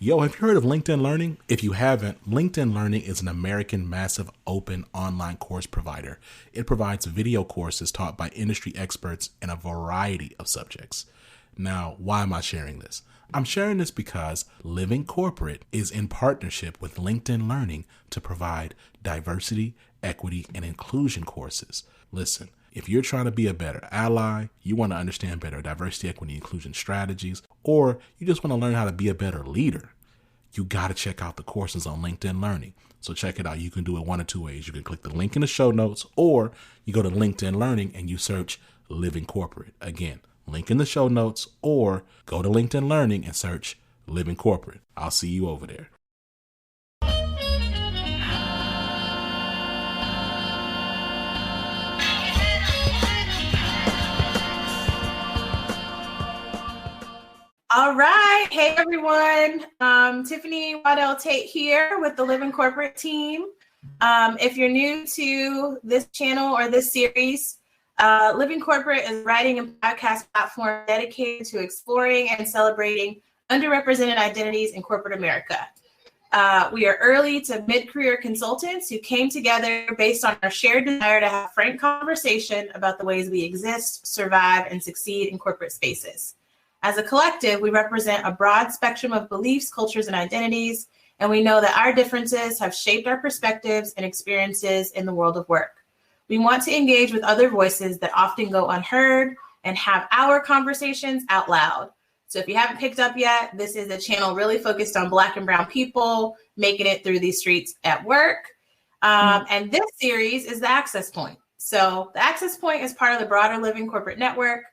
Yo, have you heard of LinkedIn Learning? If you haven't, LinkedIn Learning is an American massive open online course provider. It provides video courses taught by industry experts in a variety of subjects. Now, why am I sharing this? I'm sharing this because Living Corporate is in partnership with LinkedIn Learning to provide diversity, equity, and inclusion courses. Listen, if you're trying to be a better ally, you want to understand better diversity, equity, inclusion strategies, or you just want to learn how to be a better leader, you got to check out the courses on LinkedIn Learning. So check it out. You can do it one of two ways. You can click the link in the show notes, or you go to LinkedIn Learning and you search Living Corporate. Again, link in the show notes, or go to LinkedIn Learning and search Living Corporate. I'll see you over there. All right. Hey, everyone. Tiffany Waddell Tate here with the Living Corporate team. If you're new to this channel or this series, Living Corporate is a writing and podcast platform dedicated to exploring and celebrating underrepresented identities in corporate America. We are early to mid-career consultants who came together based on our shared desire to have frank conversation about the ways we exist, survive, and succeed in corporate spaces. As a collective, we represent a broad spectrum of beliefs, cultures, and identities, and we know that our differences have shaped our perspectives and experiences in the world of work. We want to engage with other voices that often go unheard and have our conversations out loud. So if you haven't picked up yet, this is a channel really focused on Black and Brown people making it through these streets at work. And this series is the Access Point. So the Access Point is part of the broader Living Corporate Network.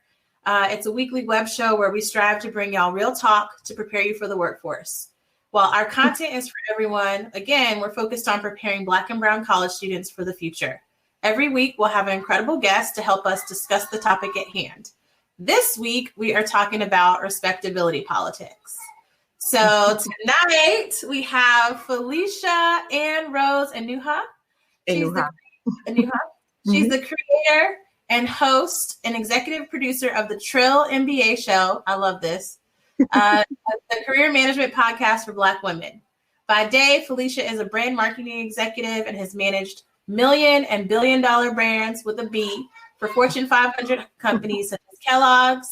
It's a weekly web show where we strive to bring y'all real talk to prepare you for the workforce. While our content is for everyone, again, we're focused on preparing Black and Brown college students for the future. Every week, we'll have an incredible guest to help us discuss the topic at hand. This week, we are talking about respectability politics. So tonight, we have Felicia and Rose Enuha. Enuha. She's the creator and host and executive producer of the Trill MBA show. I love this. The career management podcast for Black women. By day, Felicia is a brand marketing executive and has managed million and billion-dollar brands with a B for Fortune 500 companies such as Kellogg's,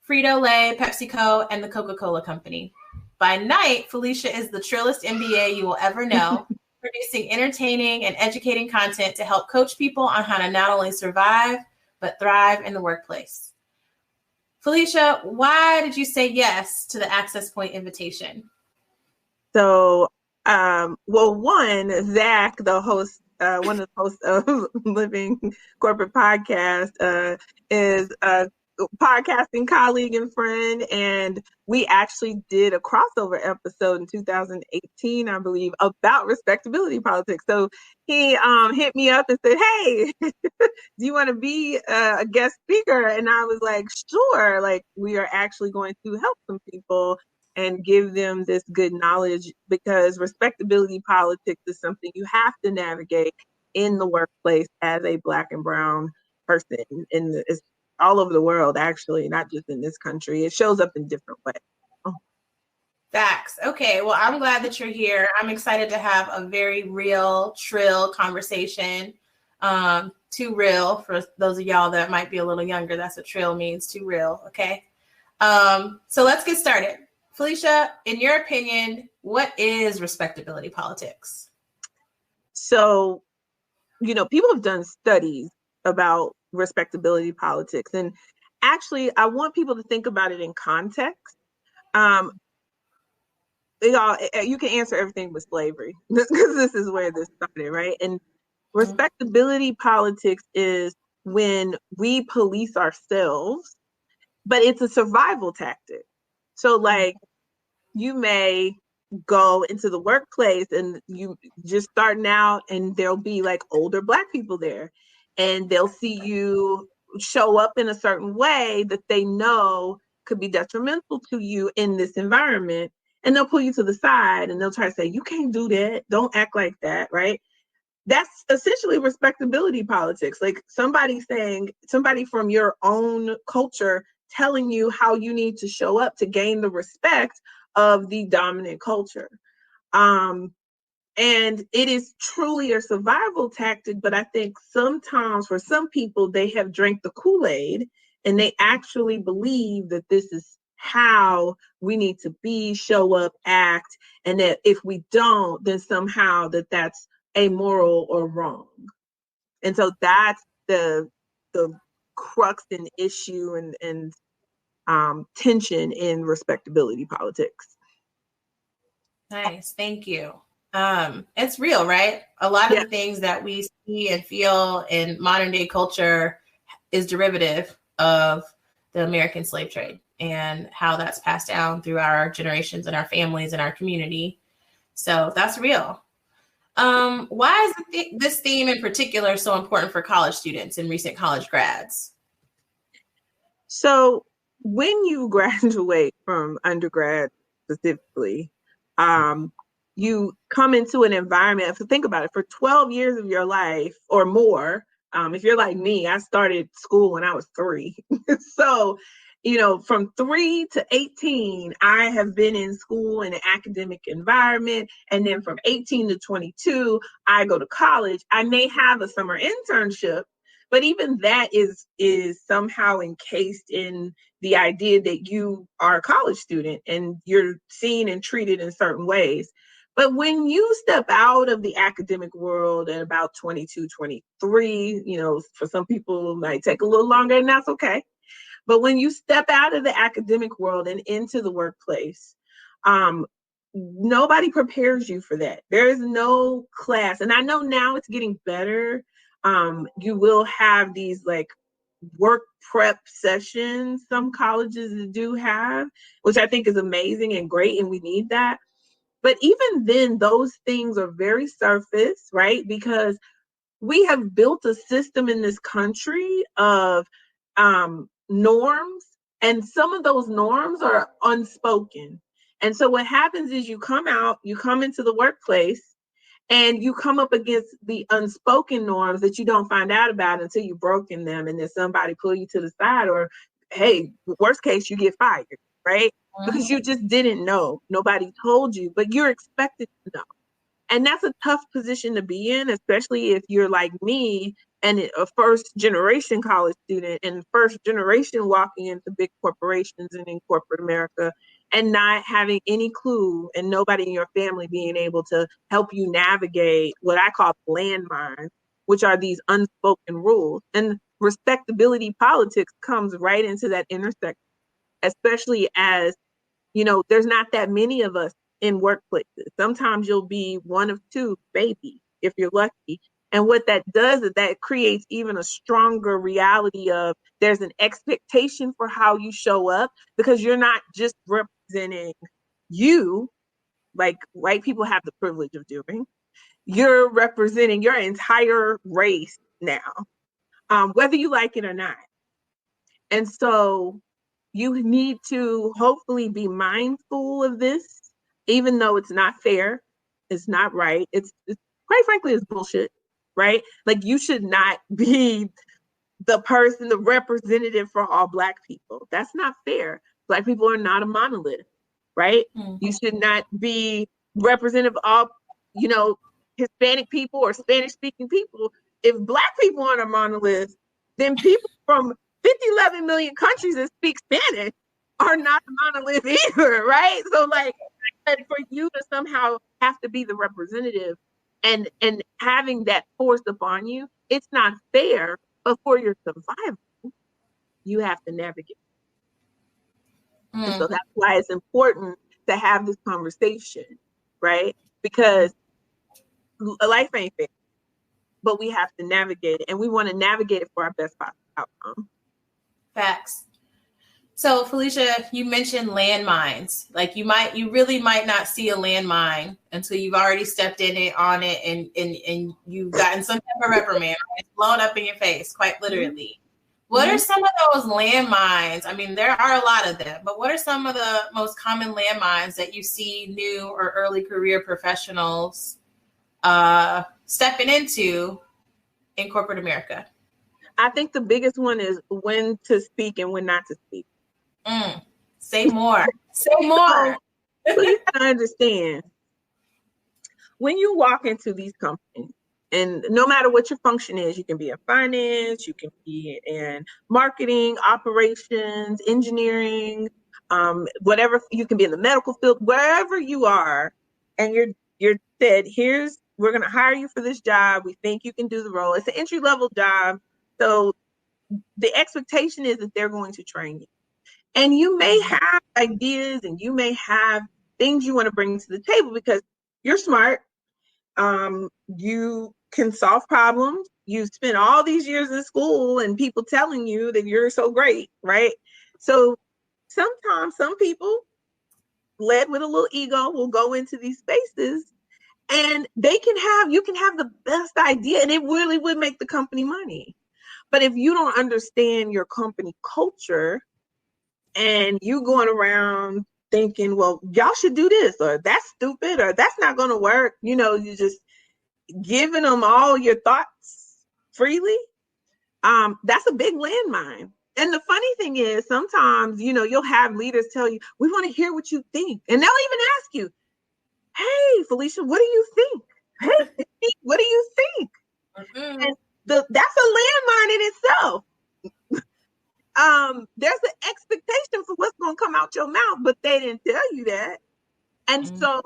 Frito-Lay, PepsiCo, and the Coca-Cola Company. By night, Felicia is the trillest MBA you will ever know, producing entertaining and educating content to help coach people on how to not only survive, but thrive in the workplace. Felicia, why did you say yes to the Access Point invitation? So, one, Zach, the host, one of the hosts of Living Corporate Podcast, is a podcasting colleague and friend, and we actually did a crossover episode in 2018, I believe, about respectability politics. So he hit me up and said, "Hey, do you want to be a guest speaker?" And I was like, "Sure." Like, we are actually going to help some people and give them this good knowledge, because respectability politics is something you have to navigate in the workplace as a Black and Brown person. It's all over the world, actually, not just in this country. It shows up in different ways. Facts. Okay, well, I'm glad that you're here. I'm excited to have a very real Trill conversation. Too real, for those of y'all that might be a little younger. That's what Trill means, too real, okay? So let's get started. Felicia, in your opinion, what is respectability politics? So, people have done studies about respectability politics. And actually, I want people to think about it in context. You can answer everything with slavery, because this is where this started, right? And respectability politics is when we police ourselves, but it's a survival tactic. So, like, you may go into the workplace and you just starting out, and there'll be like older Black people there, and they'll see you show up in a certain way that they know could be detrimental to you in this environment. And they'll pull you to the side and they'll try to say, "You can't do that. Don't act like that," right? That's essentially respectability politics. Like somebody from your own culture telling you how you need to show up to gain the respect of the dominant culture. And it is truly a survival tactic, but I think sometimes for some people, they have drank the Kool-Aid and they actually believe that this is how we need to be, show up, act, and that if we don't, then somehow that's amoral or wrong. And so that's the crux and issue and tension in respectability politics. Nice, thank you. It's real, right? A lot of the things that we see and feel in modern day culture is derivative of the American slave trade and how that's passed down through our generations and our families and our community. So that's real. Why is this theme in particular so important for college students and recent college grads? So when you graduate from undergrad specifically, you come into an environment. So think about it, for 12 years of your life or more, if you're like me, I started school when I was 3. So, from 3 to 18, I have been in school in an academic environment. And then from 18 to 22, I go to college. I may have a summer internship, but even that is somehow encased in the idea that you are a college student and you're seen and treated in certain ways. But when you step out of the academic world at about 22, 23, for some people it might take a little longer, and that's okay. But when you step out of the academic world and into the workplace, nobody prepares you for that. There is no class. And I know now it's getting better. You will have these like work prep sessions. Some colleges do have, which I think is amazing and great, and we need that. But even then, those things are very surface, right? Because we have built a system in this country of norms, and some of those norms are unspoken. And so what happens is you come into the workplace, and you come up against the unspoken norms that you don't find out about until you've broken them, and then somebody pull you to the side, or, hey, worst case, you get fired, right? Because you just didn't know. Nobody told you, but you're expected to know. And that's a tough position to be in, especially if you're like me and a first generation college student and first generation walking into big corporations and in corporate America and not having any clue, and nobody in your family being able to help you navigate what I call landmines, which are these unspoken rules. And respectability politics comes right into that intersection, especially as, there's not that many of us in workplaces. Sometimes you'll be one of two, maybe, if you're lucky. And what that does is that creates even a stronger reality of there's an expectation for how you show up, because you're not just representing you, like white people have the privilege of doing. You're representing your entire race now, whether you like it or not. And so you need to hopefully be mindful of this, even though it's not fair, it's not right. It's quite frankly, it's bullshit, right? Like, you should not be the person, the representative for all Black people. That's not fair. Black people are not a monolith, right? Mm-hmm. You should not be representative of all, Hispanic people or Spanish speaking people. If Black people aren't a monolith, then people from 11 million countries that speak Spanish are not a monolith either, right? So like, for you to somehow have to be the representative and having that forced upon you, it's not fair. But for your survival, you have to navigate. Mm-hmm. And so that's why it's important to have this conversation, right? Because life ain't fair, but we have to navigate it, and we want to navigate it for our best possible outcome. Facts. So Felicia, you mentioned landmines. Like, you really might not see a landmine until you've already stepped in it, on it, and you've gotten some type of reprimand. It's blown up in your face, quite literally. What are some of those landmines? I mean, there are a lot of them, but what are some of the most common landmines that you see new or early career professionals stepping into in corporate America? I think the biggest one is when to speak and when not to speak. Say more. Say more. So you gotta understand, when you walk into these companies, and no matter what your function is, you can be in finance, you can be in marketing, operations, engineering, whatever, you can be in the medical field, wherever you are, and you're said, we're gonna hire you for this job. We think you can do the role. It's an entry-level job. So the expectation is that they're going to train you. And you may have ideas and you may have things you want to bring to the table because you're smart. You can solve problems. You spent all these years in school and people telling you that you're so great, right? So sometimes some people, led with a little ego, will go into these spaces and you can have the best idea and it really would make the company money. But if you don't understand your company culture and you going around thinking, well, y'all should do this, or that's stupid, or that's not going to work, you just giving them all your thoughts freely, that's a big landmine. And the funny thing is, sometimes, you'll have leaders tell you, we want to hear what you think. And they'll even ask you, hey, Felicia, what do you think? Hey, what do you think? Mm-hmm. And that's a landmine in itself. There's an expectation for what's going to come out your mouth, but they didn't tell you that. And so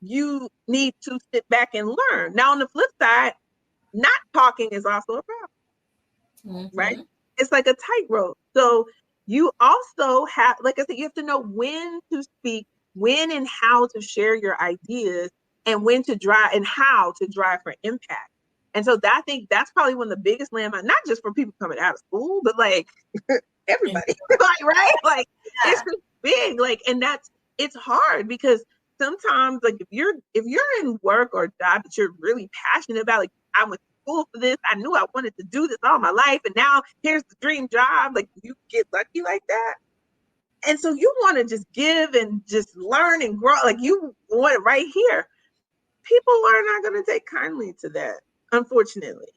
you need to sit back and learn. Now, on the flip side, not talking is also a problem, right? It's like a tightrope. So you also have, like I said, you have to know when to speak, when and how to share your ideas, and when to drive and how to drive for impact. And so I think that's probably one of the biggest landmines, not just for people coming out of school, but like everybody, right? Like it's big, and it's hard because sometimes, like if you're in work or a job that you're really passionate about, like I went to school for this, I knew I wanted to do this all my life, and now here's the dream job, like you get lucky like that. And so you want to just give and just learn and grow, like you want it right here. People are not going to take kindly to that, unfortunately.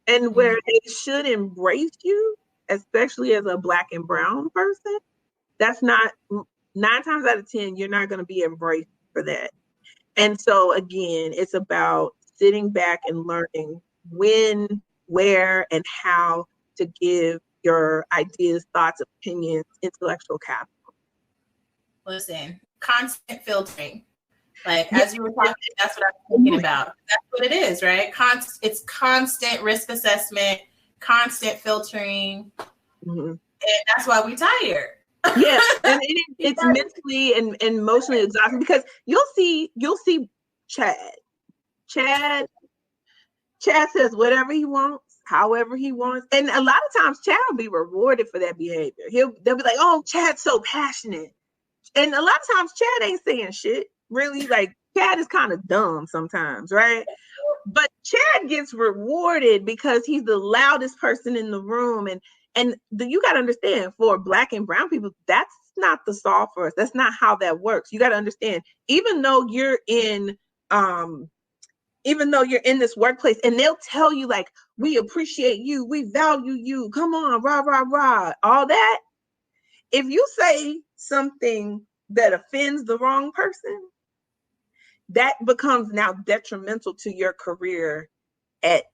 And where they should embrace you, especially as a Black and brown person, that's not, 9 times out of 10, you're not going to be embraced for that. And so again, it's about sitting back and learning when, where, and how to give your ideas, thoughts, opinions, intellectual capital. Listen, constant filtering. Like, as you were talking, that's what I'm thinking about. That's what it is, right? It's constant risk assessment, constant filtering. And that's why we tired. Yeah, and it's mentally and emotionally exhausting because you'll see Chad says whatever he wants, however he wants, and a lot of times Chad will be rewarded for that behavior. They'll be like, "Oh, Chad's so passionate," and a lot of times Chad ain't saying shit. Really, like Chad is kind of dumb sometimes, right? But Chad gets rewarded because he's the loudest person in the room, and you got to understand, for Black and brown people, that's not the solve for us. That's not how that works. You got to understand, even though you're in this workplace and they'll tell you like, we appreciate you, we value you, come on, rah, rah, rah, all that. If you say something that offends the wrong person, that becomes now detrimental to your career at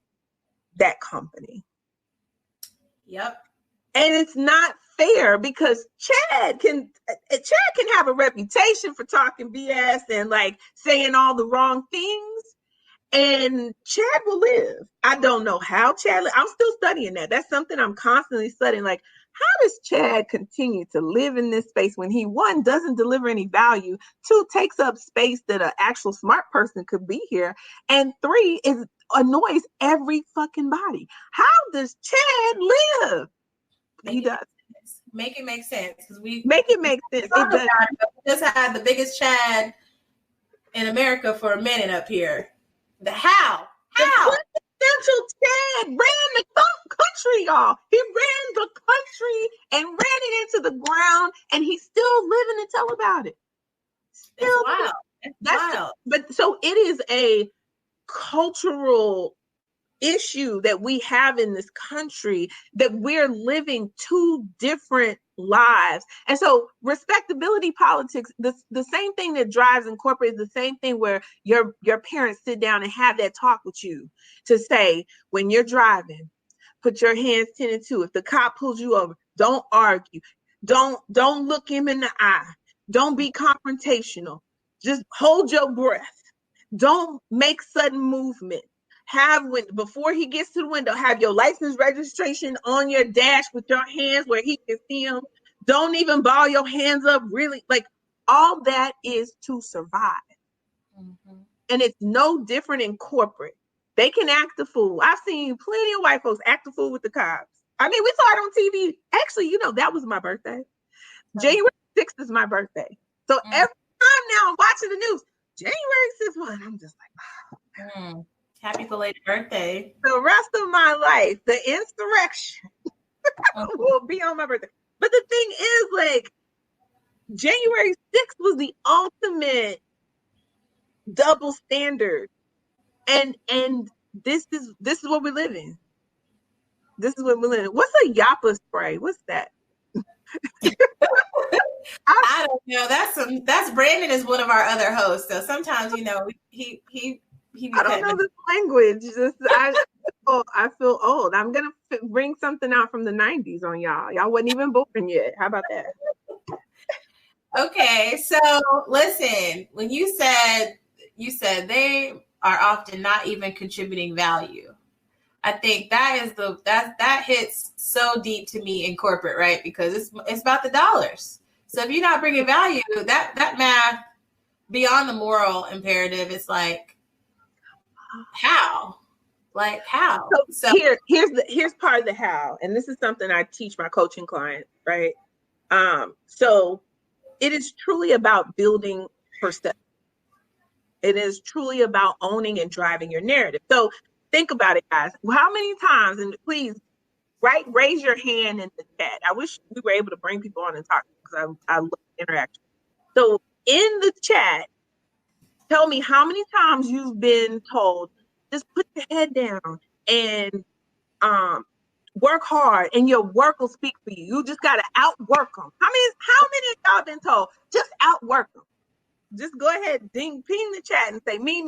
that company. Yep. And it's not fair because Chad can have a reputation for talking BS and like saying all the wrong things, and Chad will live. I don't know how Chad, I'm still studying that. That's something I'm constantly studying. Like, how does Chad continue to live in this space when he, 1, doesn't deliver any value, 2, takes up space that an actual smart person could be here, and 3, annoys every fucking body? How does Chad live? He does. Make it make sense, because we make it make sense. It does. We just had the biggest Chad in America for a minute up here. How? Quintessential Chad ran the country, y'all. He ran the country and ran it into the ground, and he's still living to tell about it. It's wild. It's wild. But so it is a cultural issue that we have in this country, that we're living 2 different lives. And so respectability politics, the same thing that drives in corporate is the same thing where your parents sit down and have that talk with you to say, when you're driving, put your hands 10 and 2. If the cop pulls you over, don't argue. Don't look him in the eye. Don't be confrontational. Just hold your breath. Don't make sudden movement. Before he gets to the window, have your license registration on your dash with your hands where he can see them. Don't even ball your hands up, really. Like, all that is to survive. Mm-hmm. And it's no different in corporate. They can act a fool. I've seen plenty of white folks act a fool with the cops. I mean, we saw it on TV. Actually, that was my birthday. January 6th is my birthday. So every time now I'm watching the news, January 6th, I'm just like, happy belated birthday. The rest of my life, the insurrection will be on my birthday. But the thing is, like, January 6th was the ultimate double standard. And this is what we live in. This is what we live in. What's a yappa spray? What's that? I don't know. That's Brandon is one of our other hosts. So sometimes, he I don't know this language. I feel old. I'm gonna bring something out from the 90s on y'all. Y'all wasn't even born yet. How about that? Okay, so listen. When you said they are often not even contributing value, I think that hits so deep to me in corporate, right? Because it's about the dollars. So if you're not bringing value, that math beyond the moral imperative is like, how? Like, how? So here's part of the how, and this is something I teach my coaching clients, right? So it is truly about building perception. It is truly about owning and driving your narrative. So think about it, guys. How many times, and please, raise your hand in the chat. I wish we were able to bring people on and talk, because I love interaction. So in the chat, tell me how many times you've been told, just put your head down and work hard, and your work will speak for you. You just got to outwork them. How many of y'all been told, just outwork them? Just go ahead, ping the chat and say, me,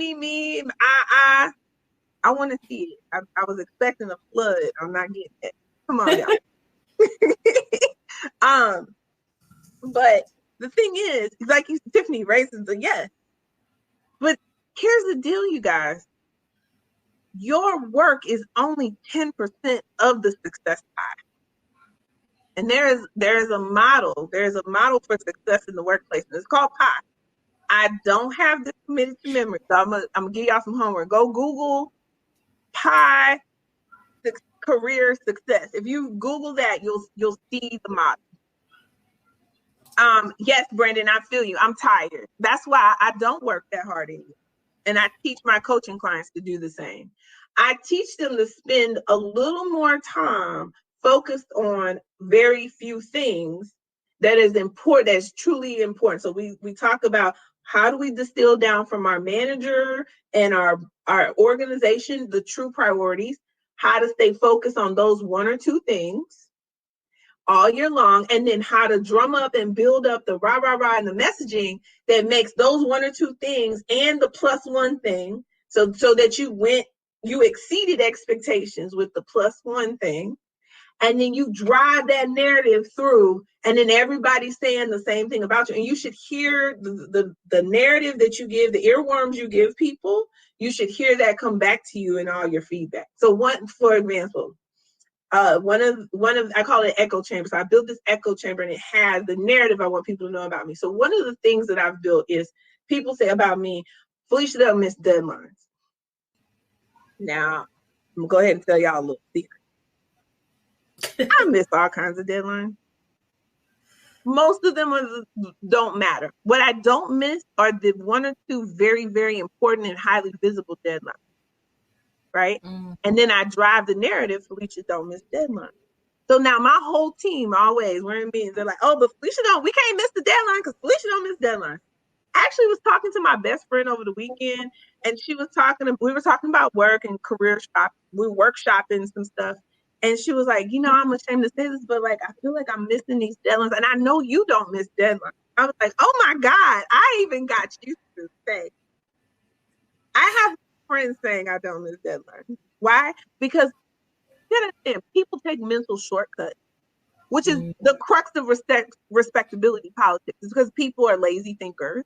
I want to see it. I was expecting a flood. I'm not getting it. Come on, y'all. But the thing is, like Tiffany raises a yes. But here's the deal, you guys. Your work is only 10% of the success pie. And there's a model. There's a model for success in the workplace. And it's called pie. I don't have this committed to memory, so I'm gonna give y'all some homework. Go Google pie career success. If you Google that, you'll see the model. Yes, Brandon, I feel you. I'm tired. That's why I don't work that hard anymore. And I teach my coaching clients to do the same. I teach them to spend a little more time focused on very few things that is important, that's truly important. So we talk about, how do we distill down from our manager and our organization the true priorities, how to stay focused on those one or two things all year long, and then how to drum up and build up the rah, and the messaging that makes those one or two things and the plus one thing, so that you exceeded expectations with the plus one thing, and then you drive that narrative through, and then everybody's saying the same thing about you. And you should hear the narrative that you give, the earworms you give people, you should hear that come back to you in all your feedback. So for example, one of I call it echo chamber. So I built this echo chamber, and it has the narrative I want people to know about me. So one of the things that I've built is, people say about me, Felicia doesn't miss deadlines. Now, I'm gonna go ahead and tell y'all a little secret. I miss all kinds of deadlines. Most of them don't matter. What I don't miss are the one or two very, very important and highly visible deadlines. Right? Mm-hmm. And then I drive the narrative, Felicia don't miss deadlines. So now my whole team always, we're in meetings, they're like, oh, but we can't miss the deadline because Felicia don't miss deadlines. I actually was talking to my best friend over the weekend, and we were talking about work and career shop. We were workshopping some stuff. And she was like, I'm ashamed to say this, but like, I feel like I'm missing these deadlines. And I know you don't miss deadlines. I was like, oh my God, I even got used to say, I have friends saying I don't miss deadlines. Why? Because you understand, people take mental shortcuts, which is the crux of respectability politics, is because people are lazy thinkers.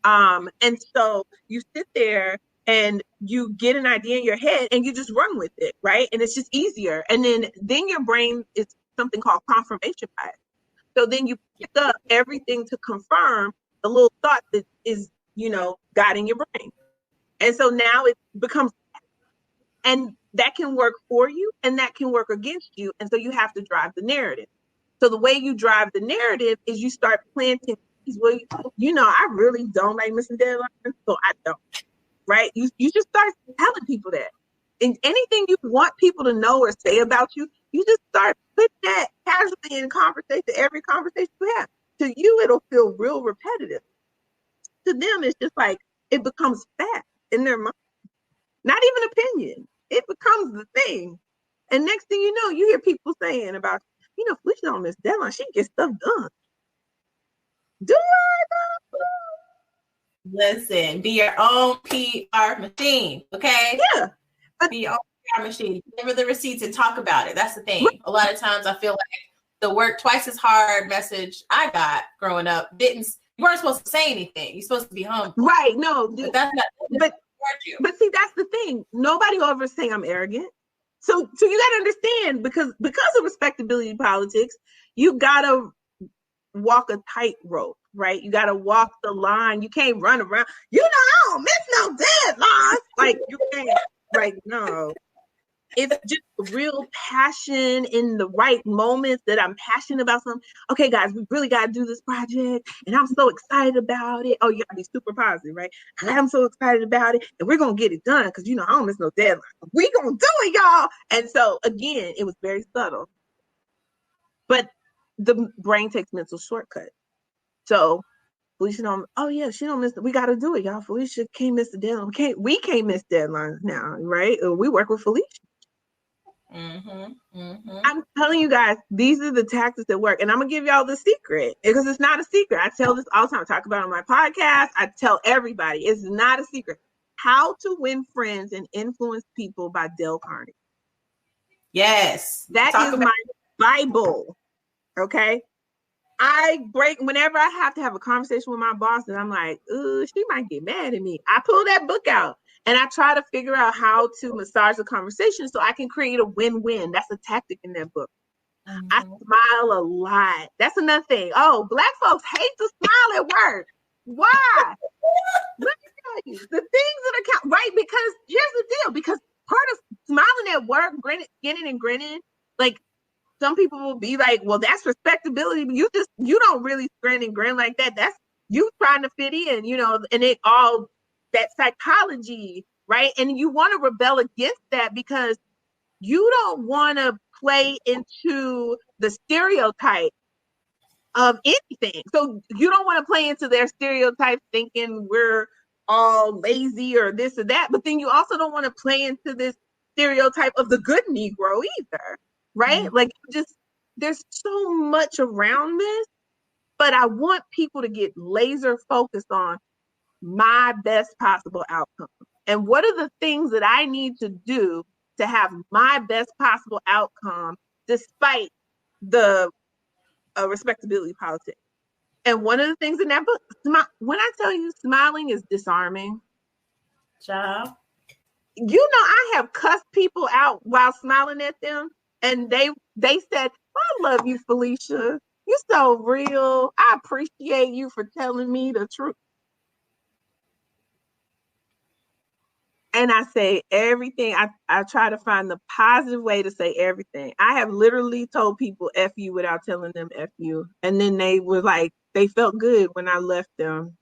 And so you sit there and you get an idea in your head and you just run with it, right? And it's just easier. And then your brain is something called confirmation bias. So then you pick up everything to confirm the little thought that is, got in your brain. And so now it becomes, and that can work for you and that can work against you. And so you have to drive the narrative. So the way you drive the narrative is you start planting, well, I really don't like missing deadlines, so I don't, right? You just start telling people that. And anything you want people to know or say about you, you just start putting that casually in conversation, every conversation you have. To you, it'll feel real repetitive. To them, it's just like, it becomes fact in their mind. Not even opinion. It becomes the thing. And next thing you know, you hear people saying about, Felicia don't miss deadline. She gets stuff done. Do I? Listen, be your own PR machine, okay? Yeah. Be your own PR machine. Deliver the receipts and talk about it. That's the thing. A lot of times I feel like the work twice as hard message I got growing up you weren't supposed to say anything. You're supposed to be humble. Right. No. But that's not but see, that's the thing. Nobody will ever say I'm arrogant. So you gotta understand, because of respectability politics, you gotta walk a tightrope, right? You gotta walk the line. You can't run around. I don't miss no deadlines. Like, you can't. Right? No. It's just real passion in the right moments that I'm passionate about something. Okay, guys, we really got to do this project, and I'm so excited about it. Oh, you got to be super positive, right? I'm so excited about it, and we're going to get it done because, I don't miss no deadline. We going to do it, y'all. And so, again, it was very subtle. But the brain takes mental shortcuts. So, Felicia she don't miss it. We got to do it, y'all. Felicia can't miss the deadline. We can't miss deadlines now, right? We work with Felicia. I'm telling you guys, these are the tactics that work. And I'm going to give y'all the secret, because it's not a secret. I tell this all the time. I talk about it on my podcast. I tell everybody, it's not a secret. How to Win Friends and Influence People by Dale Carnegie. Yes. That is my Bible. Okay. Whenever I have to have a conversation with my boss and I'm like, she might get mad at me, I pull that book out and I try to figure out how to massage the conversation so I can create a win-win. That's a tactic in that book. I smile a lot. That's another thing. Oh, Black folks hate to smile at work. Why? Let me tell you, the things that account, right? Because here's the deal, because part of smiling at work, skinning and grinning, like, some people will be like, well, that's respectability. You don't really grin and grin like that. That's you trying to fit in, and it all that psychology, right? And you want to rebel against that because you don't want to play into the stereotype of anything. So you don't want to play into their stereotype thinking we're all lazy or this or that. But then you also don't want to play into this stereotype of the good Negro either. Right? Like, there's so much around this, but I want people to get laser focused on my best possible outcome. And what are the things that I need to do to have my best possible outcome despite the respectability politics? And one of the things in that book, when I tell you smiling is disarming. Child. I have cussed people out while smiling at them. And they said, I love you, Felicia. You're so real. I appreciate you for telling me the truth. And I say everything. I try to find the positive way to say everything. I have literally told people F you without telling them F you. And then they were like, they felt good when I left them.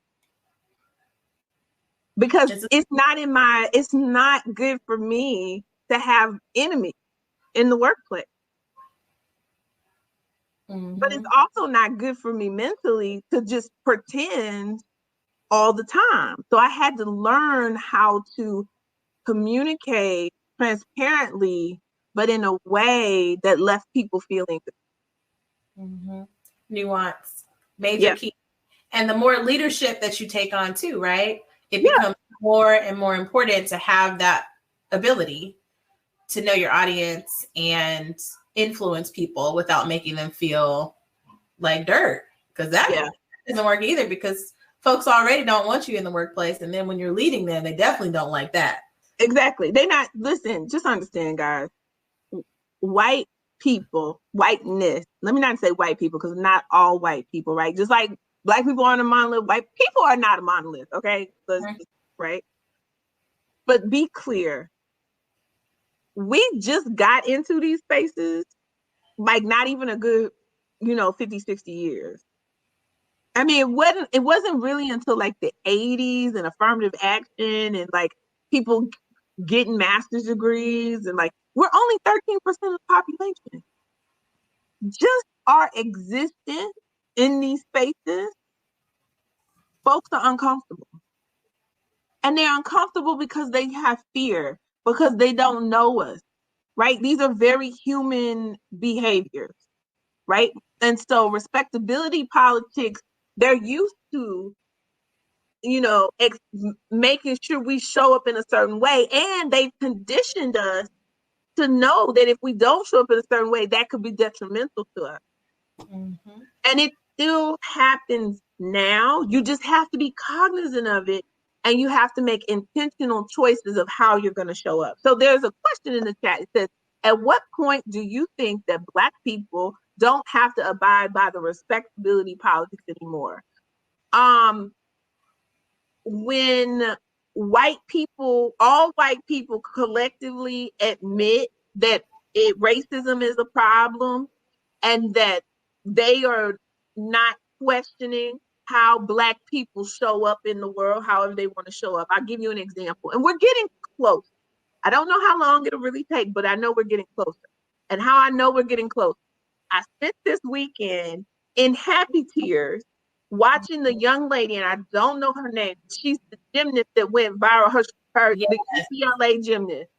Because it's not good for me to have enemies in the workplace. But it's also not good for me mentally to just pretend all the time. So I had to learn how to communicate transparently but in a way that left people feeling nuance, major key. And the more leadership that you take on too, right? It becomes more and more important to have that ability to know your audience and influence people without making them feel like dirt. Because that doesn't work either, because folks already don't want you in the workplace. And then when you're leading them, they definitely don't like that. Exactly. Listen, just understand, guys. White people, whiteness, let me not say white people, because not all white people, right? Just like Black people aren't a monolith, white people are not a monolith, okay? Right? But be clear. We just got into these spaces, like not even a good, 50, 60 years. I mean, it wasn't really until like the 80s and affirmative action and like people getting master's degrees, and like we're only 13% of the population. Just our existence in these spaces, folks are uncomfortable. And they're uncomfortable because they have fear, because they don't know us, right? These are very human behaviors, right? And so respectability politics, they're used to, making sure we show up in a certain way. And they've conditioned us to know that if we don't show up in a certain way, that could be detrimental to us. Mm-hmm. And it still happens now. You just have to be cognizant of it, and you have to make intentional choices of how you're going to show up. So there's a question in the chat. It says, at what point do you think that Black people don't have to abide by the respectability politics anymore? When all white people collectively admit that racism is a problem, and that they are not questioning how Black people show up in the world, however they want to show up. I'll give you an example. And we're getting close. I don't know how long it'll really take, but I know we're getting closer. And how I know we're getting closer, I spent this weekend in happy tears watching the young lady, and I don't know her name. She's the gymnast that went viral, the UCLA gymnast.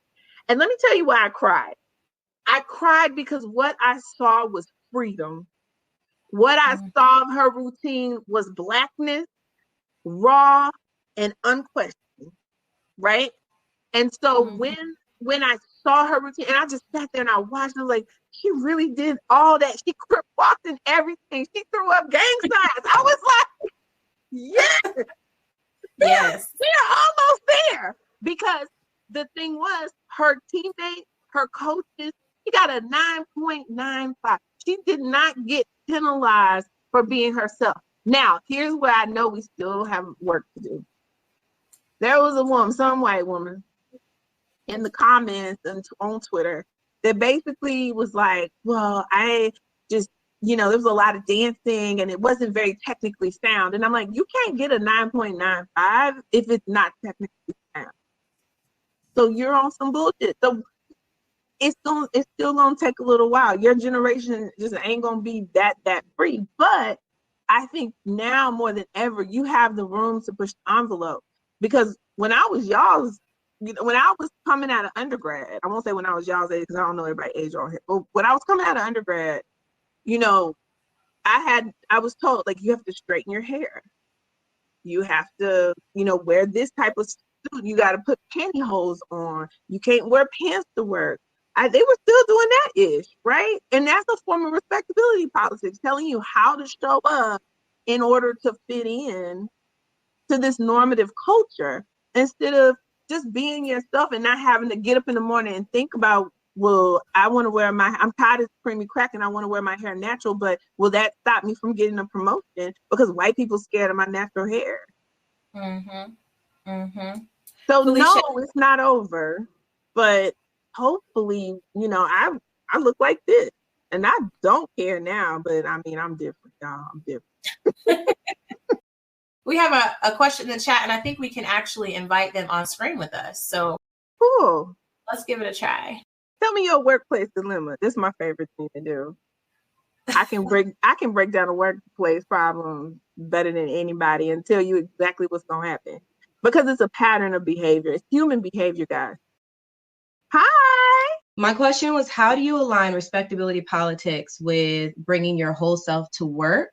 And let me tell you why I cried. I cried because what I saw was freedom. What I saw of her routine was Blackness, raw and unquestioned, right? And so when I saw her routine, and I just sat there and I watched, I was like, she really did all that. She crip walked and everything. She threw up gang signs. I was like, yes, we're almost there. Because the thing was, her teammates, her coaches, she got a 9.95. She did not get penalized for being herself. Now, here's where I know we still have work to do. There was a woman, some white woman, in the comments and on Twitter that basically was like, well, I just, there was a lot of dancing and it wasn't very technically sound. And I'm like, you can't get a 9.95 if it's not technically sound. So you're on some bullshit. So it's still gonna take a little while. Your generation just ain't gonna be that free. But I think now more than ever, you have the room to push the envelope. Because when I was y'all's, when I was coming out of undergrad, I won't say when I was y'all's age because I don't know everybody's age on here. But when I was coming out of undergrad, I was told, like, you have to straighten your hair. You have to, wear this type of suit. You got to put pantyhose on. You can't wear pants to work. They were still doing that ish, right? And that's a form of respectability politics, telling you how to show up in order to fit in to this normative culture, instead of just being yourself and not having to get up in the morning and think about, well, I'm tired of creamy crack and I want to wear my hair natural, but will that stop me from getting a promotion because white people scared of my natural hair? So Felicia, no, it's not over, but hopefully, I look like this, and I don't care now, but I mean, I'm different, y'all. I'm different. We have a question in the chat, and I think we can actually invite them on screen with us. So cool. Let's give it a try. Tell me your workplace dilemma. This is my favorite thing to do. I can break down a workplace problem better than anybody and tell you exactly what's gonna happen, because it's a pattern of behavior. It's human behavior, guys. Hi. My question was, how do you align respectability politics with bringing your whole self to work?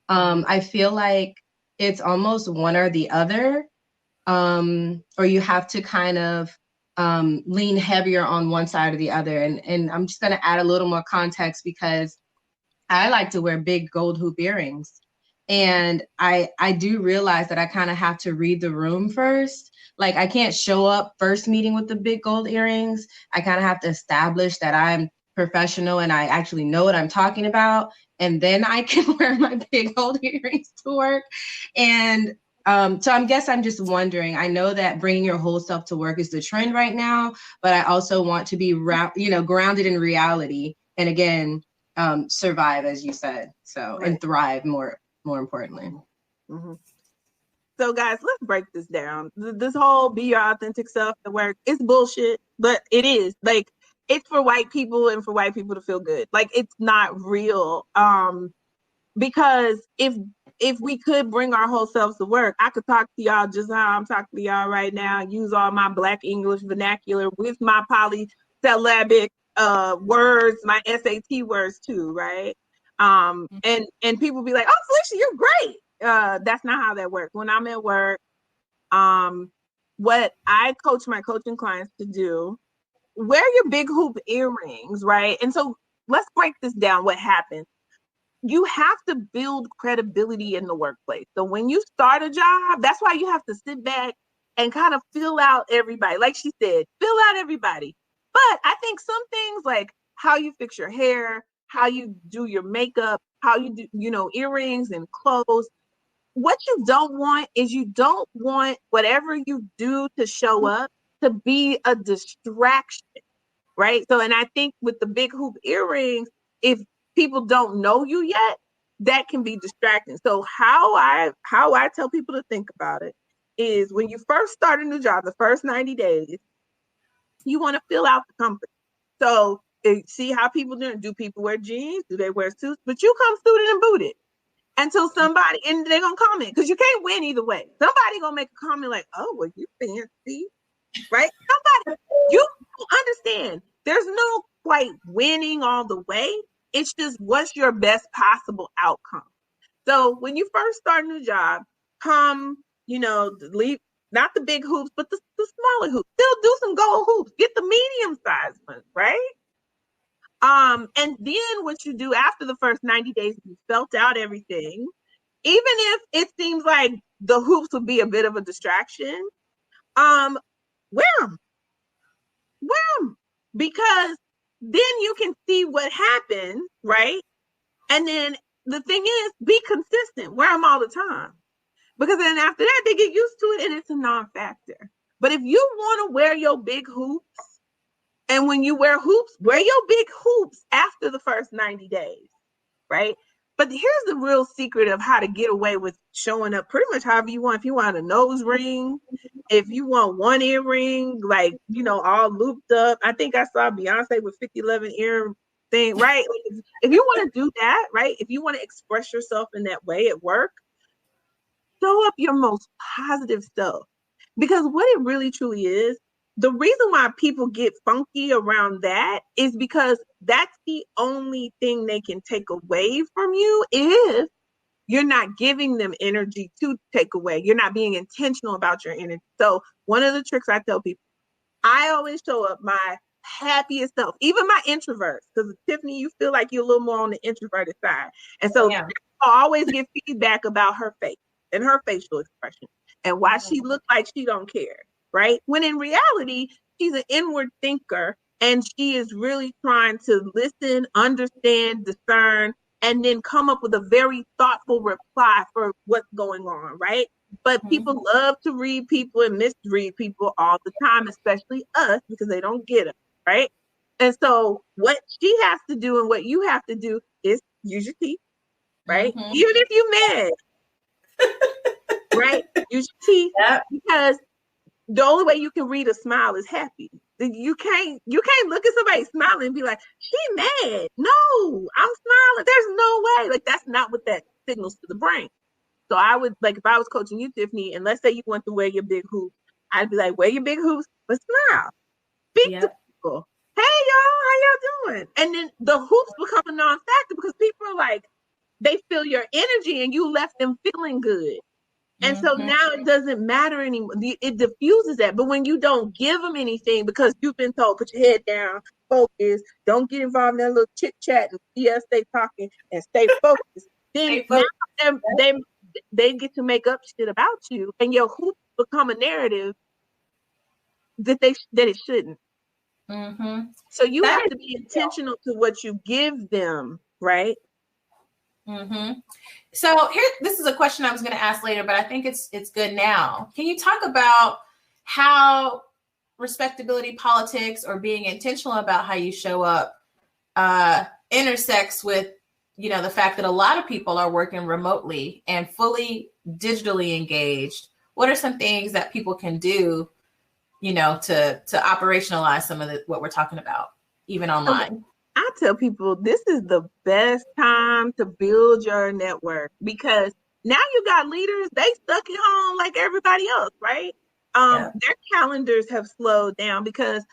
I feel like it's almost one or the other, or you have to kind of lean heavier on one side or the other. And I'm just going to add a little more context because I like to wear big gold hoop earrings. And I do realize that I kind of have to read the room first. Like, I can't show up first meeting with the big gold earrings. I kind of have to establish that I'm professional and I actually know what I'm talking about. And then I can wear my big gold earrings to work. And so I'm just wondering, I know that bringing your whole self to work is the trend right now, but I also want to be, grounded in reality. And again, survive, as you said, so, right. And thrive more importantly. Mm-hmm. So guys, let's break this down. This whole be your authentic self at work, it's bullshit, but it is. Like, it's for white people and for white people to feel good. Like, it's not real. Because if we could bring our whole selves to work, I could talk to y'all just how I'm talking to y'all right now, use all my Black English vernacular with my polysyllabic words, my SAT words too, right? And people be like, "Oh, Felicia, you're great." That's not how that works. When I'm at work, what I coach my coaching clients to do, wear your big hoop earrings, right? And so let's break this down. What happens? You have to build credibility in the workplace. So when you start a job, that's why you have to sit back and kind of fill out everybody. Like she said, fill out everybody. But I think some things like how you fix your hair, how you do your makeup, how you do, earrings and clothes. What you don't want is you don't want whatever you do to show up to be a distraction, right? So, and I think with the big hoop earrings, if people don't know you yet, that can be distracting. So how I tell people to think about it is when you first start a new job, the first 90 days, you want to fill out the company. So see how people do people wear jeans? Do they wear suits? But you come suited and booted. Until somebody, and they're going to comment, because you can't win either way. Somebody going to make a comment like, "Oh, well, you fancy," right? Somebody, you understand, there's no quite winning all the way. It's just what's your best possible outcome. So when you first start a new job, leave not the big hoops, but the smaller hoops. Still do some gold hoops. Get the medium-sized ones, right? And then what you do after the first 90 days, you felt out everything. Even if it seems like the hoops would be a bit of a distraction, wear them. Because then you can see what happened, right? And then the thing is, be consistent. Wear them all the time. Because then after that, they get used to it and it's a non-factor. But if you want to wear your big hoops, and when you wear hoops, wear your big hoops after the first 90 days, right? But here's the real secret of how to get away with showing up pretty much however you want. If you want a nose ring, if you want one earring, like, all looped up. I think I saw Beyonce with 5011 ear thing, right? If you want to do that, right? If you want to express yourself in that way at work, show up your most positive self. Because what it really truly is, the reason why people get funky around that is because that's the only thing they can take away from you if you're not giving them energy to take away. You're not being intentional about your energy. So one of the tricks I tell people, I always show up my happiest self, even my introverts, because Tiffany, you feel like you're a little more on the introverted side. And so I always get feedback about her face and her facial expression and why she looks like she don't care. Right? When in reality, she's an inward thinker and she is really trying to listen, understand, discern, and then come up with a very thoughtful reply for what's going on, right? But people love to read people and misread people all the time, especially us, because they don't get it, right? And so what she has to do and what you have to do is use your teeth, right? Even if you're mad, right? Use your teeth, because the only way you can read a smile is happy. You can't look at somebody smiling and be like, "She mad." No, I'm smiling. There's no way. Like, that's not what that signals to the brain. So I would, like, if I was coaching you, Tiffany, and let's say you want to wear your big hoops, I'd be like, wear your big hoops, but smile. Speak to people. hey y'all, how y'all doing? And then the hoops become a non-factor because people are like, they feel your energy and you left them feeling good. And so now it doesn't matter anymore. It diffuses that. But when you don't give them anything because you've been told, put your head down, focus, don't get involved in that little chit chat and BS they talking and stay focused, then now they get to make up shit about you, and your hoops become a narrative that it shouldn't. So you have to be intentional to what you give them, right? So this is a question I was going to ask later, but I think it's good now. Can you talk about how respectability politics or being intentional about how you show up intersects with, the fact that a lot of people are working remotely and fully digitally engaged? What are some things that people can do, to operationalize some of what we're talking about, even online? I tell people this is the best time to build your network because now you got leaders, they stuck at home like everybody else, right? Their calendars have slowed down because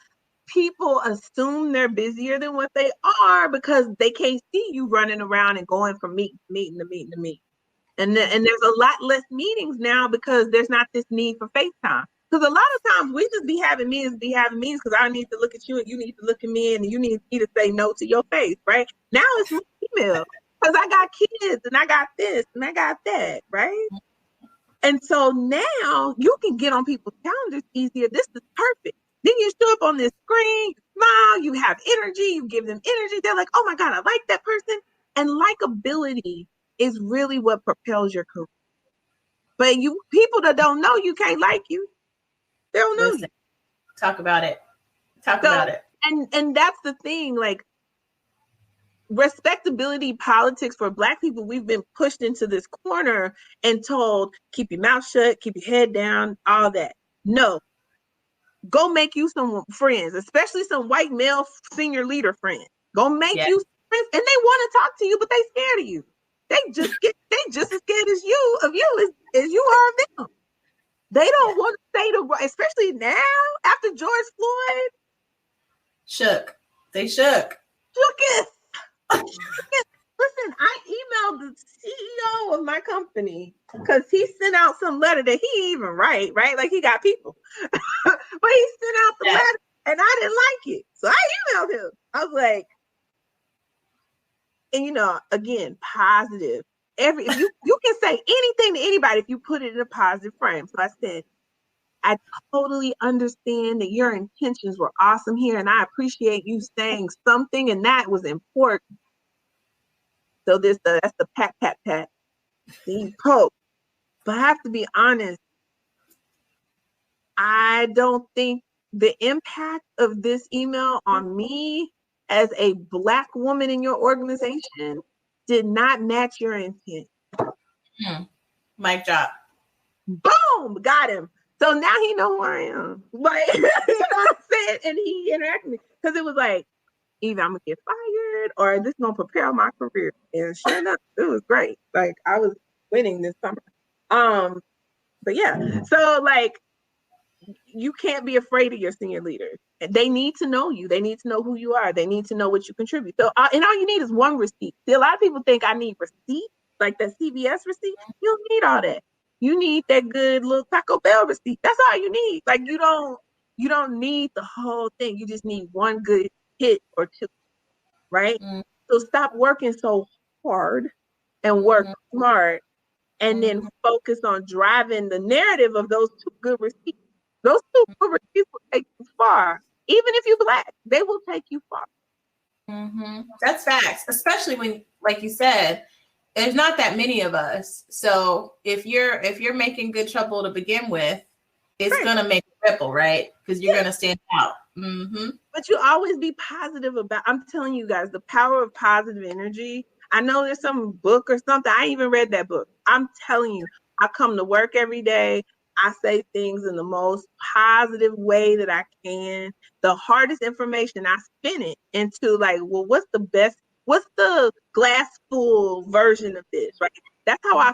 people assume they're busier than what they are because they can't see you running around and going from meeting to meeting to meeting to meeting. And there's a lot less meetings now because there's not this need for FaceTime. Because a lot of times we just be having meetings because I need to look at you and you need to look at me and you need me to say no to your face, right? Now it's email because I got kids and I got this and I got that, right? And so now you can get on people's calendars easier. This is perfect. Then you show up on this screen, you smile, you have energy, you give them energy. They're like, oh my God, I like that person. And likability is really what propels your career. But people that don't know you can't like you. They don't know you. Talk about it. About it. And that's the thing, like respectability politics for Black people, we've been pushed into this corner and told, keep your mouth shut, keep your head down, all that. No. Go make you some friends, especially some white male senior leader friends. Go make you some friends. And they want to talk to you, but they scared of you. They just as scared as you of you as you are of them. They don't want to say especially now after George Floyd. Shook. They shook. Listen, I emailed the CEO of my company because he sent out some letter that he even write, right? Like he got people. But he sent out the letter and I didn't like it. So I emailed him. I was like, and again, positive. If you can say anything to anybody if you put it in a positive frame. So I said, I totally understand that your intentions were awesome here, and I appreciate you saying something, and that was important. So that's the pat, pat, pat. The poke. But I have to be honest, I don't think the impact of this email on me as a Black woman in your organization did not match your intent. Mic drop. Boom! Got him. So now he know who I am. Like, you know what I'm saying? And he interacted with me because it was like, either I'm gonna get fired or this is gonna prepare my career. And sure enough, it was great. Like I was winning this summer. But yeah, so like you can't be afraid of your senior leaders. They need to know you. They need to know who you are. They need to know what you contribute. So and all you need is one receipt. See, a lot of people think I need receipts, like that CVS receipt. You don't need all that. You need that good little Taco Bell receipt. That's all you need. Like you don't need the whole thing. You just need one good hit or two, right? So stop working so hard and work smart, and then focus on driving the narrative of those two good receipts. Those two good receipts will take you far. Even if you're Black, they will take you far. That's facts, especially when, like you said, there's not that many of us. So if you're making good trouble to begin with, it's gonna make a ripple, right? Because you're gonna stand out. But you always be positive about. I'm telling you guys, the power of positive energy. I know there's some book or something. I even read that book. I'm telling you, I come to work every day. I say things in the most positive way that I can. The hardest information, I spin it into like, well, what's the glass full version of this, right? That's how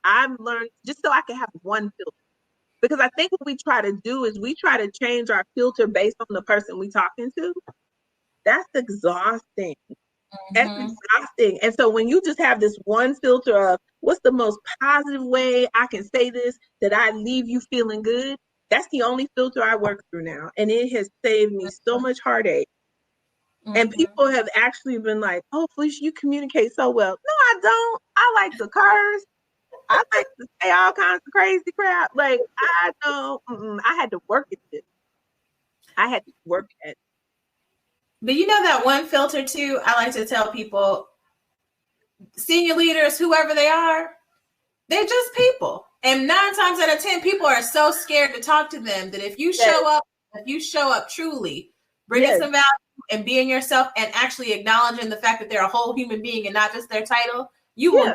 I've learned, just so I can have one filter. Because I think what we try to do is we try to change our filter based on the person we talking to. That's exhausting. That's exhausting. And so when you just have this one filter of what's the most positive way I can say this that I leave you feeling good, that's the only filter I work through now. And it has saved me so much heartache. And people have actually been like, oh, Felicia, you communicate so well. No, I don't. I like to curse. I like to say all kinds of crazy crap. Like, I don't. I had to work at it. I had to work at it. But you know that one filter too, I like to tell people, senior leaders, whoever they are, they're just people. And 9 times out of 10, people are so scared to talk to them that if you show up truly, bringing some value and being yourself and actually acknowledging the fact that they're a whole human being and not just their title, you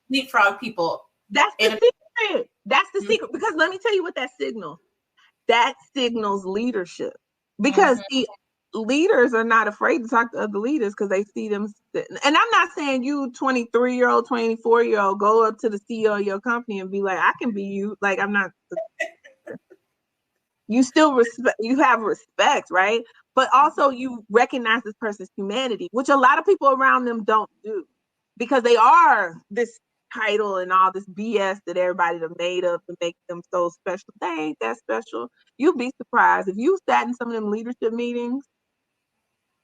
leapfrog people. That's the secret. That's the secret. Because let me tell you what that signals. That signals leadership. Because the leaders are not afraid to talk to other leaders because they see them sitting. And I'm not saying you 23-year-old, 24-year-old go up to the CEO of your company and be like, I can be you. Like, I'm not. You still respect, you have respect, right? But also you recognize this person's humanity, which a lot of people around them don't do because they are this title and all this BS that everybody done made up to make them so special. They ain't that special. You'd be surprised if you sat in some of them leadership meetings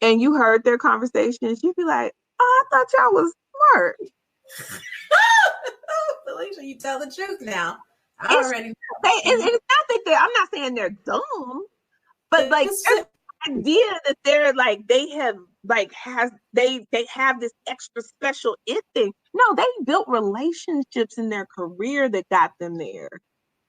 and you heard their conversations, you'd be like, oh, I thought y'all was smart. Felicia, you tell the truth now. I already know. It's not that I'm not saying they're dumb, but like the idea that they're like they have this extra special it thing. No, they built relationships in their career that got them there.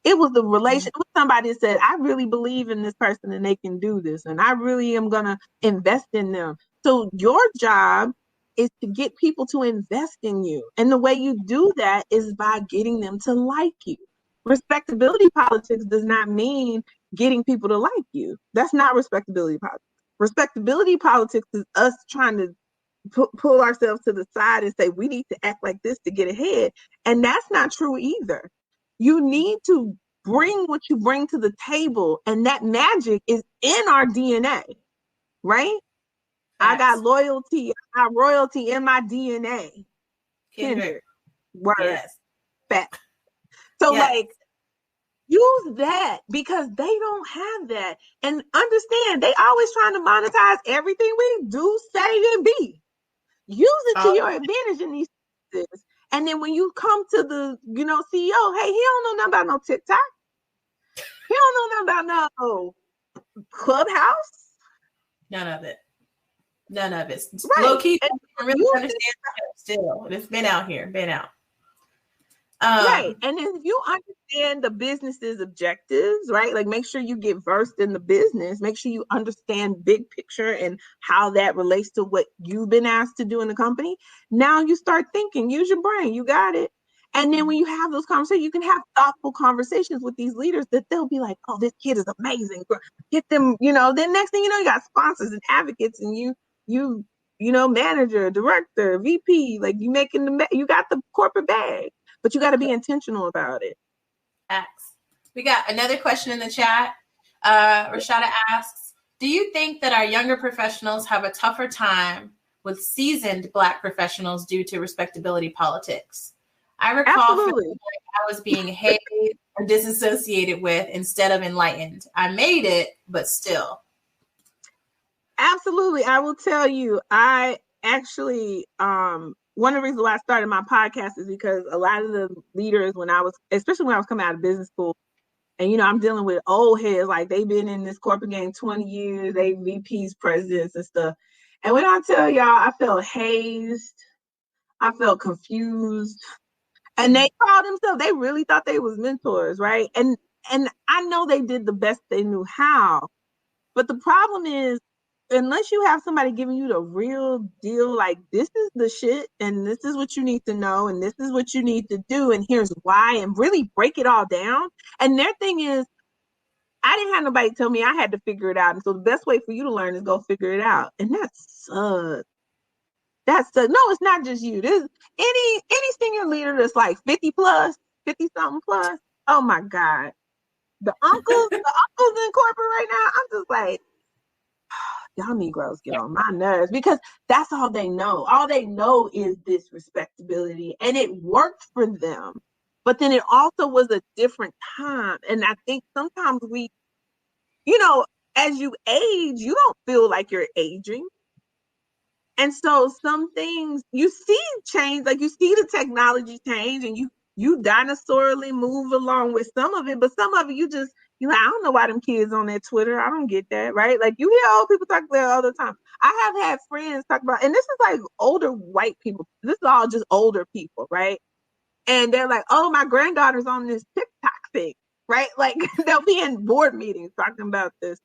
It was the relationship with somebody that said, I really believe in this person and they can do this. And I really am going to invest in them. So your job is to get people to invest in you. And the way you do that is by getting them to like you. Respectability politics does not mean getting people to like you. That's not respectability politics. Respectability politics is us trying to pull ourselves to the side and say, we need to act like this to get ahead. And that's not true either. You need to bring what you bring to the table, and that magic is in our DNA, right? Yes. I got loyalty, I got royalty in my DNA. Kindred. Word. Yes. Fact. So like, use that because they don't have that. And understand, they always trying to monetize everything we do, say, and be. Use it to your advantage in these cases. And then when you come to the, CEO, hey, he don't know nothing about no TikTok. He don't know nothing about no Clubhouse. None of it. Right. Low key, I really understand it still. It's been out. Right. And if you understand the business's objectives, right? Like make sure you get versed in the business, make sure you understand big picture and how that relates to what you've been asked to do in the company. Now you start thinking, use your brain, you got it. And then when you have those conversations, you can have thoughtful conversations with these leaders that they'll be like, oh, this kid is amazing. Get them, then next thing you know, you got sponsors and advocates and you manager, director, VP, like you got the corporate bag. But you got to be intentional about it. We got another question in the chat. Rashada asks, do you think that our younger professionals have a tougher time with seasoned Black professionals due to respectability politics? I recall feeling like I was being hazed or disassociated with instead of enlightened. I made it, but still. Absolutely. I will tell you, I actually, one of the reasons why I started my podcast is because a lot of the leaders especially when I was coming out of business school, and, I'm dealing with old heads, like they've been in this corporate game 20 years, they VPs, presidents and stuff. And when I tell y'all, I felt hazed, I felt confused, and they called themselves, they really thought they was mentors, right? And I know they did the best they knew how, but the problem is, unless you have somebody giving you the real deal, like this is the shit and this is what you need to know and this is what you need to do and here's why, and really break it all down. And their thing is, I didn't have nobody tell me, I had to figure it out. And so the best way for you to learn is go figure it out. And that sucks. No, it's not just you. There's any senior leader that's like 50 something plus. Oh my God. The uncles in corporate right now, I'm just like, y'all Negroes get on my nerves, because that's all they know. All they know is this respectability, and it worked for them. But then it also was a different time. And I think sometimes we, as you age, you don't feel like you're aging. And so some things you see change, like you see the technology change, and you dinosaurally move along with some of it, but some of it I don't know why them kids on their Twitter. I don't get that, right? Like you hear old people talk about it all the time. I have had friends talk about, and this is like older white people. This is all just older people, right? And they're like, oh, my granddaughter's on this TikTok thing, right? Like they'll be in board meetings talking about this.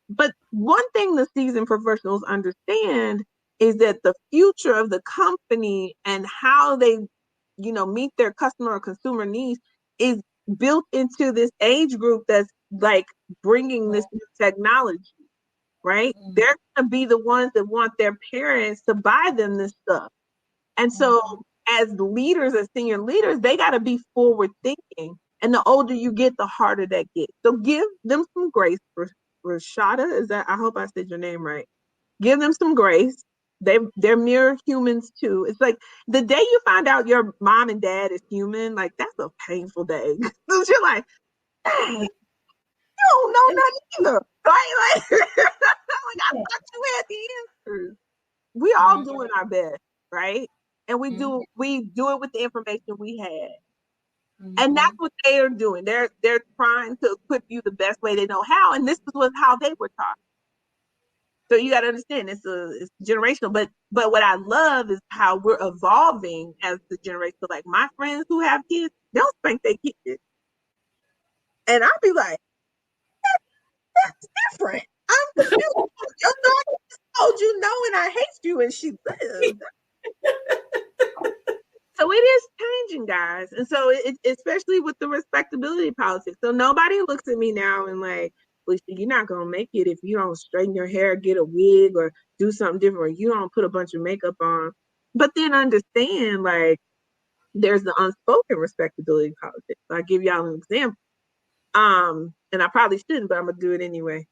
But one thing the seasoned professionals understand is that the future of the company and how they, meet their customer or consumer needs is built into this age group that's like bringing this new technology, right? Mm-hmm. They're going to be the ones that want their parents to buy them this stuff. And so as leaders, as senior leaders, they got to be forward thinking. And the older you get, the harder that gets. So give them some grace. Rashada, I hope I said your name right. Give them some grace. They're mere humans too. It's like the day you find out your mom and dad is human, like that's a painful day. You're like, hey, you don't know nothing either, right? Like, I thought you had the answers. We all doing our best, right? And we do it with the information we had. And that's what they are doing. They're trying to equip you the best way they know how, and this was how they were taught. So you got to understand it's generational. But what I love is how we're evolving as the generation. So like my friends who have kids, they'll spank their kids, and I'll be like, that's different. I'm confused. Your daughter told you no, and I hate you, and she lives. So it is changing, guys. And so especially with the respectability politics. So nobody looks at me now and like, Felicia, you're not going to make it if you don't straighten your hair, get a wig, or do something different, or you don't put a bunch of makeup on. But then understand, like, there's the unspoken respectability politics. I'll give y'all an example. And I probably shouldn't, but I'm going to do it anyway.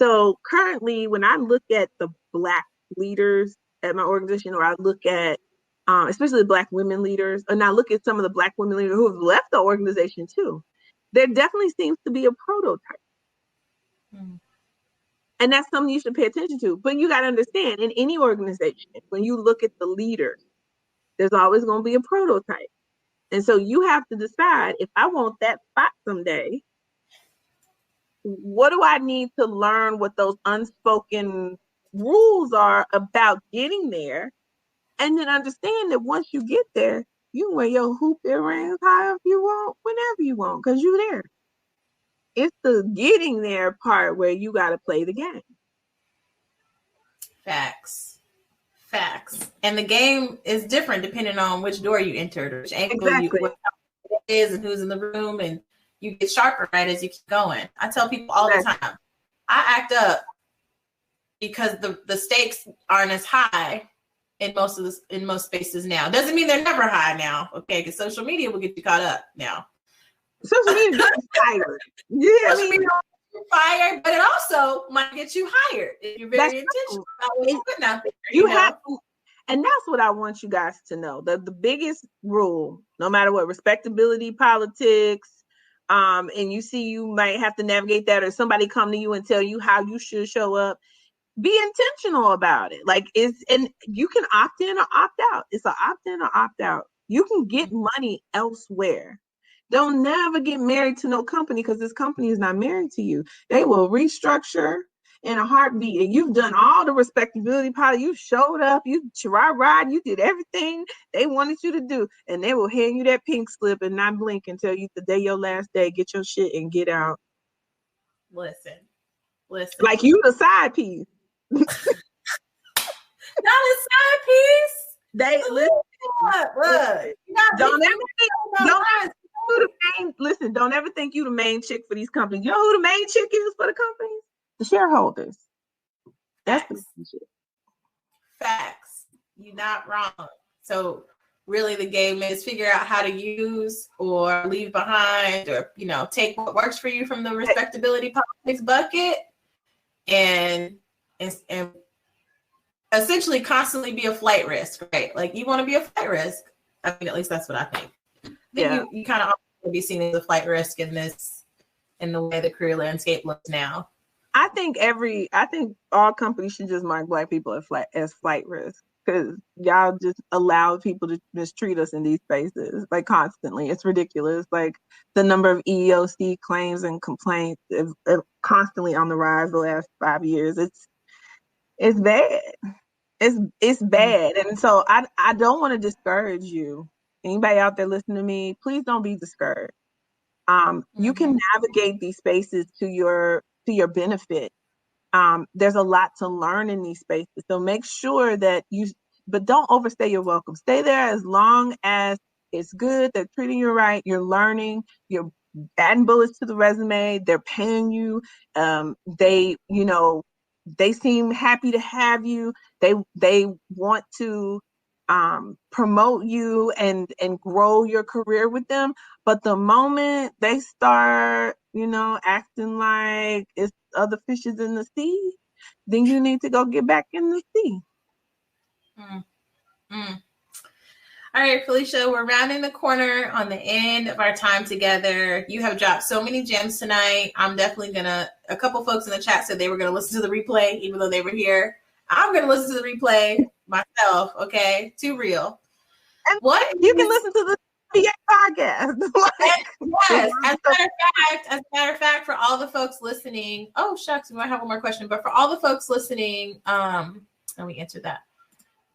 So currently, when I look at the Black leaders at my organization, or I look at especially the Black women leaders, and I look at some of the Black women leaders who have left the organization too, there definitely seems to be a prototype. And that's something you should pay attention to. But you got to understand, in any organization, when you look at the leaders, there's always going to be a prototype. And so you have to decide, if I want that spot someday, what do I need to learn, what those unspoken rules are about getting there? And then understand that once you get there, you can wear your hoop earrings however you want, whenever you want, because you're there. It's the getting there part where you got to play the game. Facts. And the game is different depending on which door you entered, or which angle what it is, and who's in the room, and you get sharper as you keep going. I tell people all the time, I act up because the stakes aren't as high in most spaces now. Doesn't mean they're never high now, okay? Because social media will get you caught up now. Social media gets you fired. Yeah, social media will get you fired, but it also might get you hired if you're very intentional about what you're putting out there. You have to, and that's what I want you guys to know. The biggest rule, no matter what, respectability politics, and you might have to navigate that, or somebody come to you and tell you how you should show up. Be intentional about it. Like and you can opt in or opt out. It's an opt in or opt out. You can get money elsewhere. Don't never get married to no company, because this company is not married to you. They will restructure in a heartbeat. And you've done all the respectability politics. You showed up, you ride, you did everything they wanted you to do. And they will hand you that pink slip and not blink and tell you the day your last day, get your shit and get out. Listen. Like you the side piece. Not a side piece. They listen. Don't ever think you the main chick for these companies. You know who the main chick is for the companies? The shareholders. That's the shit. Facts. You're not wrong. So really the game is figure out how to use or leave behind, or take what works for you from the respectability politics bucket and and essentially constantly be a flight risk, right? Like you want to be a flight risk. I mean, at least that's what I think. You kind of be seen as a flight risk in the way the career landscape looks now. I think all companies should just mark Black people as flight risk, because y'all just allow people to mistreat us in these spaces like constantly. It's ridiculous. Like the number of EEOC claims and complaints is constantly on the rise the last 5 years. It's bad. It's bad. And so I don't want to discourage you. Anybody out there listening to me, please don't be discouraged. You can navigate these spaces to your benefit. There's a lot to learn in these spaces. So make sure that but don't overstay your welcome. Stay there as long as it's good. They're treating you right. You're learning. You're adding bullets to the resume. They're paying you. They seem happy to have you. They want to promote you and grow your career with them. But the moment they start, acting like it's other fishes in the sea, then you need to go get back in the sea. All right, Felicia, we're rounding the corner on the end of our time together. You have dropped so many gems tonight. I'm definitely a couple folks in the chat said they were going to listen to the replay, even though they were here. I'm going to listen to the replay myself. Okay. Too real. And you can listen to the podcast. Yes. As a matter of fact, for all the folks listening, oh shucks, we might have one more question, but for all the folks listening, and we answered that.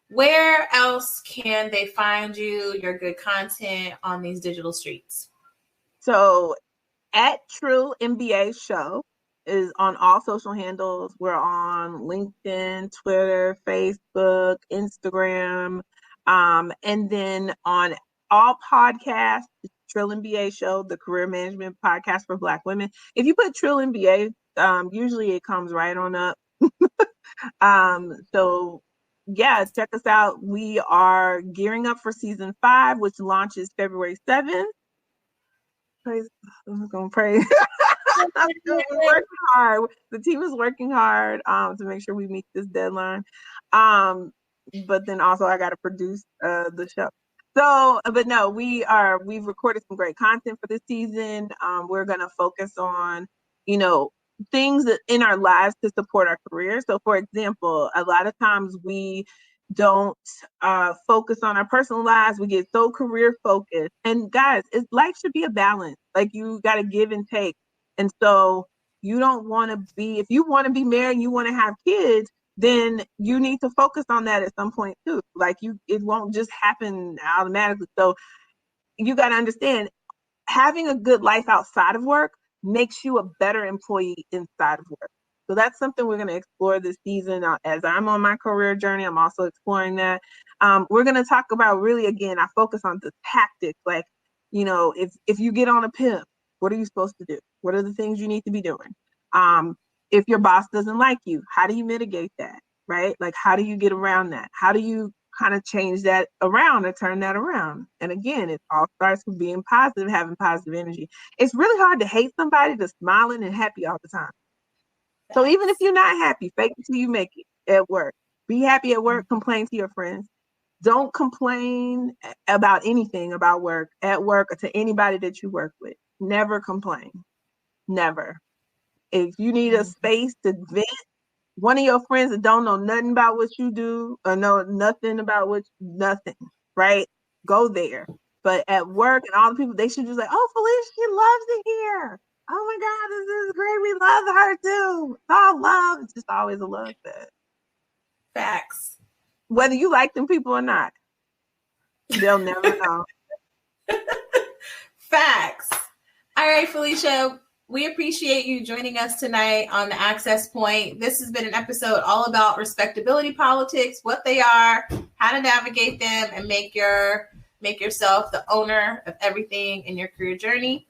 Where else can they find you, your good content on these digital streets? So at Trill MBA Show is on all social handles. We're on LinkedIn, Twitter, Facebook, Instagram, and then on all podcasts, Trill MBA Show, the career management podcast for Black women. If you put Trill MBA, usually it comes right on up. So yeah, check us out. We are gearing up for season 5, which launches February 7th. I'm going to pray. We're working hard. The team is working hard to make sure we meet this deadline. But then also I got to produce the show. So, but no, we've recorded some great content for this season. We're going to focus on, things that in our lives to support our career. So for example, a lot of times we don't focus on our personal lives. We get so career focused. And guys, life should be a balance. Like you got to give and take. And so you don't want to if you want to be married and you want to have kids, then you need to focus on that at some point too. Like it won't just happen automatically. So you got to understand, having a good life outside of work makes you a better employee inside of work. So that's something we're going to explore this season. As I'm on my career journey, I'm also exploring that. We're going to talk about, really, again, I focus on the tactics. Like, if you get on a pimp, what are you supposed to do? What are the things you need to be doing? If your boss doesn't like you, how do you mitigate that, right? Like, how do you get around that? How do you kind of change that around or turn that around? And again, it all starts with being positive, having positive energy. It's really hard to hate somebody that's smiling and happy all the time. So even if you're not happy, fake it till you make it at work. Be happy at work, complain to your friends. Don't complain about anything about work, at work, or to anybody that you work with. Never complain. Never. If you need a space to vent, one of your friends that don't know nothing about what you do or know nothing about nothing, right? Go there. But at work and all the people, they should just like, oh, Felicia, she loves it here. Oh my God, this is great. We love her too. It's all love. It's just always a love fest. Facts. Whether you like them people or not, they'll never know. Facts. All right, Felicia. We appreciate you joining us tonight on the Access Point. This has been an episode all about respectability politics, what they are, how to navigate them, and make yourself the owner of everything in your career journey.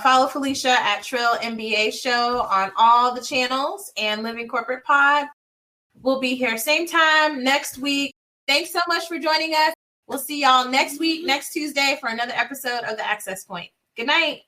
Follow Felicia at Trill MBA Show on all the channels, and Living Corporate Pod. We'll be here same time next week. Thanks so much for joining us. We'll see y'all next week, next Tuesday, for another episode of the Access Point. Good night.